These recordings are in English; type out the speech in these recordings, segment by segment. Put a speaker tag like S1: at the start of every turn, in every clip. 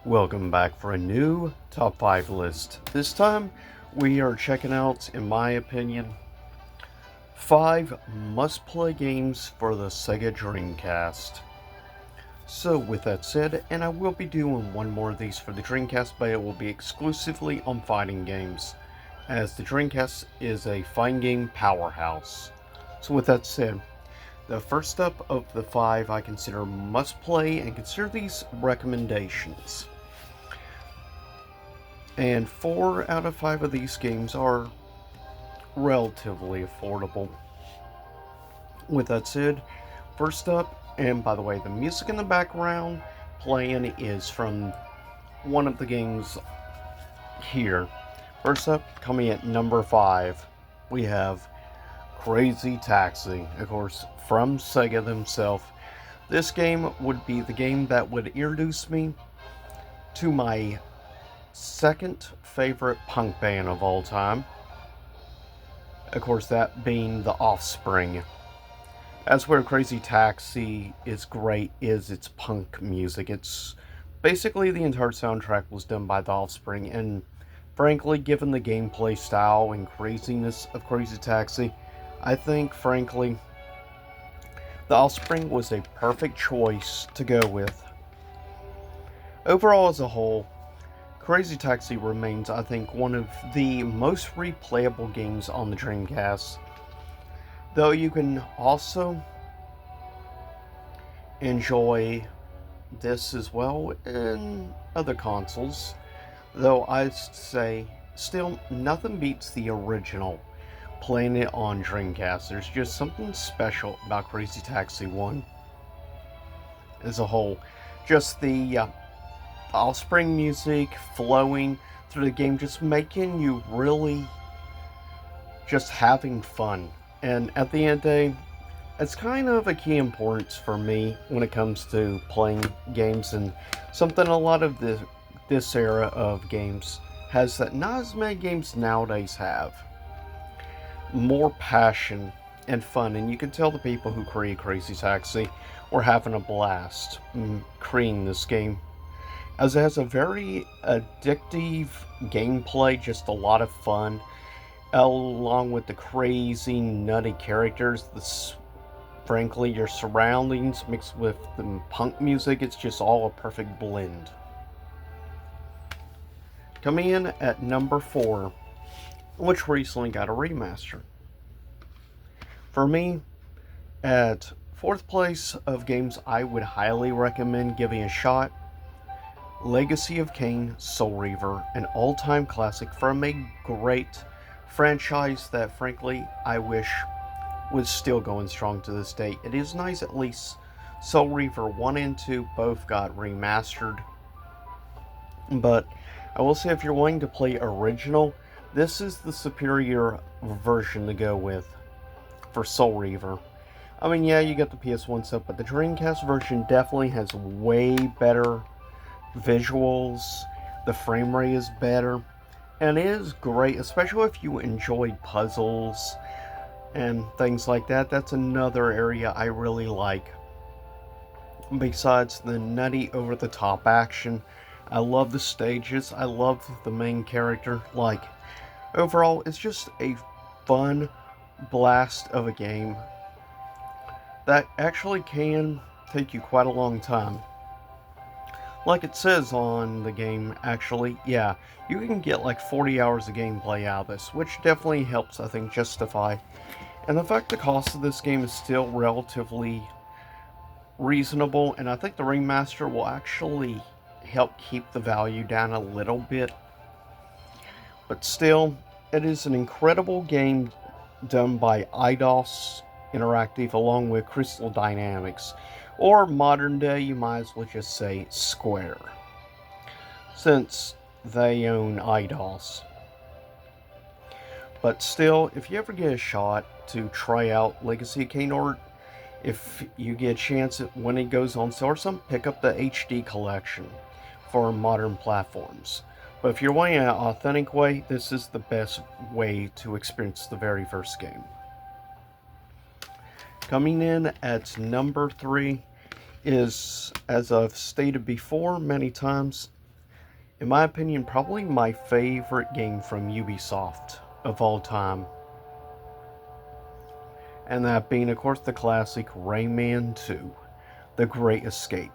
S1: Welcome back for a new top 5 list. This time we are checking out, in my opinion, 5 must-play games for the Sega Dreamcast. So with that said, and I will be doing one more of these for the Dreamcast, but it will be exclusively on fighting games, as the Dreamcast is a fighting game powerhouse. So with that said, the first up of the 5 I consider must-play, and consider these recommendations. And 4 out of 5 of these games are relatively affordable. With that said, first up, and by the way, the music in the background playing is from one of the games here. First up, coming at number 5, we have Crazy Taxi, of course, from Sega themselves. This game would be the game that would introduce me to my second favorite punk band of all time. Of course, that being The Offspring. That's where Crazy Taxi is great, is its punk music. It's basically the entire soundtrack was done by The Offspring, and frankly, given the gameplay style and craziness of Crazy Taxi, I think, frankly, The Offspring was a perfect choice to go with. Overall, as a whole, Crazy Taxi remains, I think, one of the most replayable games on the Dreamcast. Though you can also enjoy this as well in other consoles. Though I'd say, still, nothing beats the original playing it on Dreamcast. There's just something special about Crazy Taxi 1 as a whole. Just the Offspring music flowing through the game, just making you really just having fun. And at the end of the day, it's kind of a key importance for me when it comes to playing games, and something a lot of this era of games has that not as many games nowadays have. More passion and fun, and you can tell the people who create Crazy Taxi were having a blast creating this game, as it has a very addictive gameplay, just a lot of fun, along with the crazy, nutty characters. Frankly, your surroundings mixed with the punk music, it's just all a perfect blend. Coming in at number 4, which recently got a remaster. For me, at 4th place of games I would highly recommend giving a shot, Legacy of Kain Soul Reaver, an all-time classic from a great franchise that, frankly, I wish was still going strong to this day. It is nice at least Soul Reaver 1 and 2 both got remastered. But I will say, if you're wanting to play original, this is the superior version to go with for Soul Reaver. I mean, yeah, you got the PS1 stuff, but the Dreamcast version definitely has way better visuals, the frame rate is better, and it is great, especially if you enjoy puzzles and things like that. That's another area I really like. Besides the nutty, over-the-top action, I love the stages, I love the main character. Like, overall, it's just a fun blast of a game that actually can take you quite a long time. Like it says on the game, actually, yeah, you can get like 40 hours of gameplay out of this, which definitely helps, I think, justify. And the fact the cost of this game is still relatively reasonable, and I think the remaster will actually help keep the value down a little bit. But still, it is an incredible game done by Eidos Interactive along with Crystal Dynamics, or modern day, you might as well just say Square, since they own Eidos. But still, if you ever get a shot to try out Legacy of Kain, or if you get a chance when it goes on sale or something, pick up the HD collection for modern platforms. But if you're wanting an authentic way, this is the best way to experience the very first game. Coming in at number 3 is, as I've stated before many times, In my opinion, probably my favorite game from Ubisoft of all time. And that being, of course, the classic Rayman 2, The Great Escape.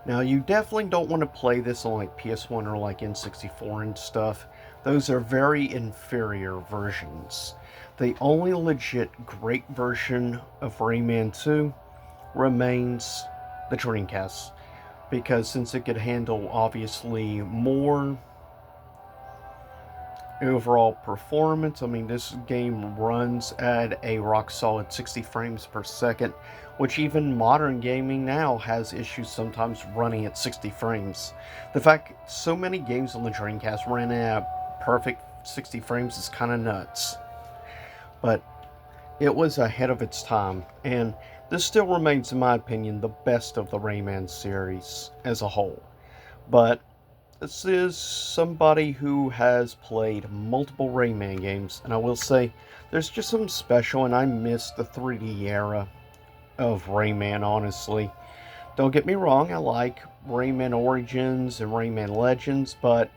S1: Now, you definitely don't want to play this on like PS1 or like N64 and stuff. Those are very inferior versions. The only legit great version of Rayman 2 remains the Dreamcast, because since it could handle obviously more overall performance, I mean, this game runs at a rock solid 60 frames per second, which even modern gaming now has issues sometimes running at 60 frames. The fact so many games on the Dreamcast ran at perfect 60 frames is kind of nuts. But it was ahead of its time, and this still remains, in my opinion, the best of the Rayman series as a whole. But this is somebody who has played multiple Rayman games, and I will say there's just something special, and I miss the 3D era of Rayman, honestly. Don't get me wrong, I like Rayman Origins and Rayman Legends, but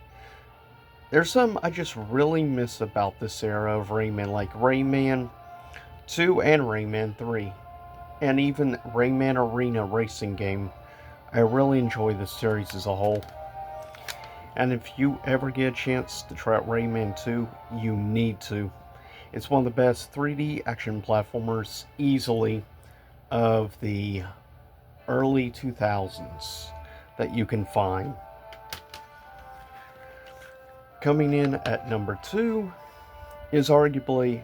S1: there's some I just really miss about this era of Rayman, like Rayman 2 and Rayman 3, and even Rayman Arena racing game. I really enjoy this series as a whole. And if you ever get a chance to try out Rayman 2, you need to. It's one of the best 3D action platformers easily of the early 2000s that you can find. Coming in at number 2 is arguably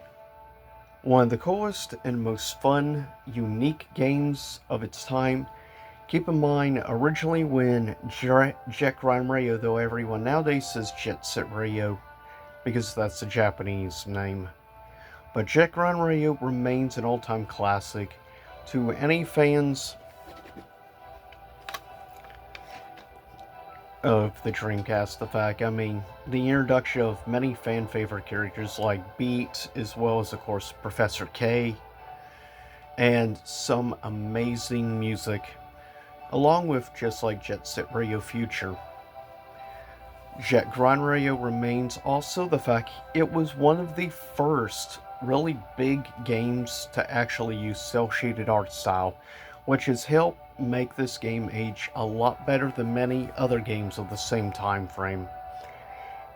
S1: one of the coolest and most fun, unique games of its time. Keep in mind, originally when Jet Run Rayo, though everyone nowadays says Jet Set Rayo, because that's the Japanese name. But Jet Run Rayo remains an all-time classic to any fans of the Dreamcast. The fact, I mean, the introduction of many fan-favorite characters like Beat, as well as, of course, Professor K, and some amazing music, along with just like Jet Set Radio Future. Jet Grind Radio remains also the fact it was one of the first really big games to actually use cel-shaded art style, which has helped make this game age a lot better than many other games of the same time frame.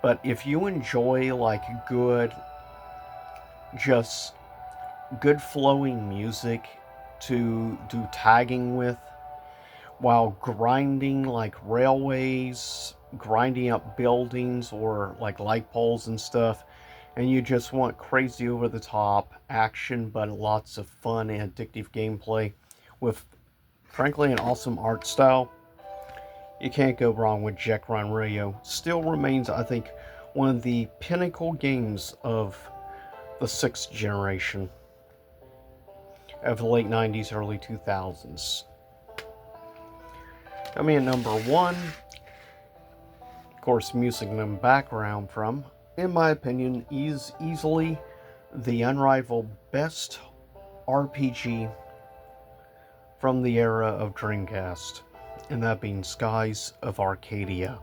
S1: But if you enjoy like just good flowing music to do tagging with, while grinding like railways, grinding up buildings or like light poles and stuff, and you just want crazy over the top action but lots of fun and addictive gameplay with frankly an awesome art style, you can't go wrong with Jet Run Radio. Still remains, I think, one of the pinnacle games of the 6th generation of the late 90s, early 2000s. Coming in number 1, of course, music and background from, in my opinion, is easily the unrivaled best RPG from the era of Dreamcast, and that being Skies of Arcadia.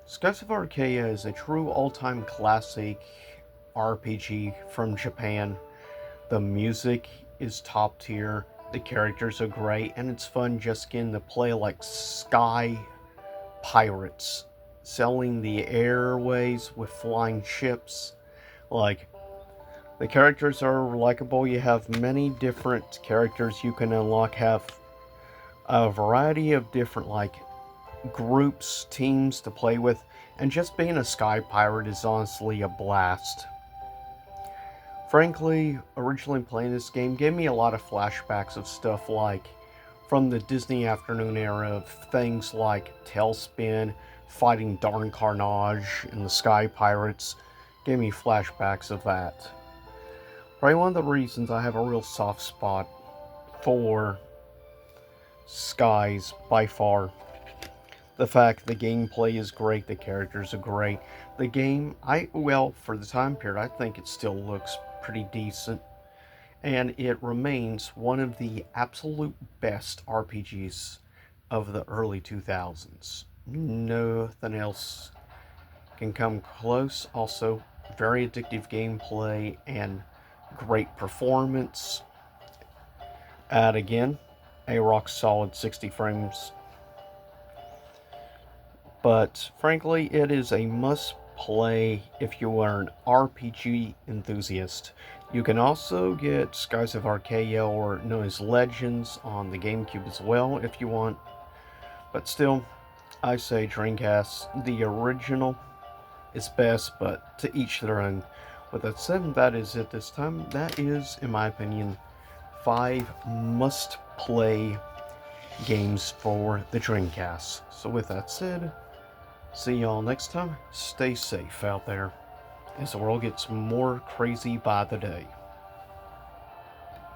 S1: Skies of Arcadia is a true all-time classic RPG from Japan. The music is top tier, the characters are great, and it's fun just getting to play like sky pirates, sailing the airways with flying ships. Like, the characters are likable. You have many different characters you can unlock, have a variety of different like groups, teams to play with, and just being a sky pirate is honestly a blast. Frankly, originally playing this game gave me a lot of flashbacks of stuff like from the Disney Afternoon era of things like Tailspin, fighting Darn Carnage, and the Sky Pirates. Gave me flashbacks of that. Probably one of the reasons I have a real soft spot for Skies by far. The fact the gameplay is great, the characters are great. The game, for the time period, I think it still looks pretty decent. And it remains one of the absolute best RPGs of the early 2000s. Nothing else can come close. Also, very addictive gameplay and great performance. At again, a rock solid 60 frames. But frankly, it is a must play if you are an RPG enthusiast. You can also get Skies of Arcadia, or known as Legends, on the GameCube as well if you want. But still, I say Dreamcast, the original, is best, but to each their own. With that said, that is it this time. That is, in my opinion, 5 must play games for the Dreamcast. So, with that said, see y'all next time. Stay safe out there as the world gets more crazy by the day.